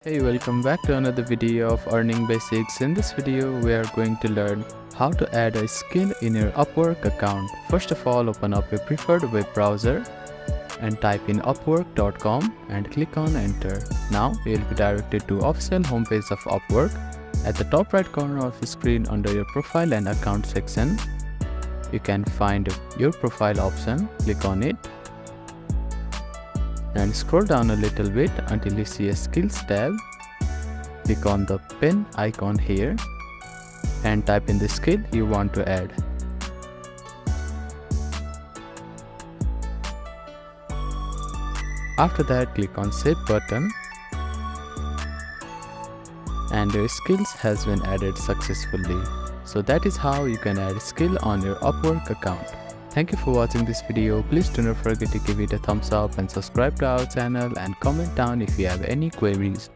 Hey, welcome back to another video of Earning Basics. In this video, we are going to learn how to add a skill in your Upwork account. First of all, open up your preferred web browser and type in upwork.com and click on enter. Now, you will be directed to official homepage of Upwork. At the top right corner of the screen under your profile and account section, you can find your profile option. Click on it and scroll down a little bit until you see a skills tab. Click on the pen icon here and type in the skill you want to add. After that, click on save button and your skills has been added successfully. So that is how you can add skill on your Upwork account. Thank you for watching this video. Please do not forget to give it a thumbs up and subscribe to our channel and comment down if you have any queries.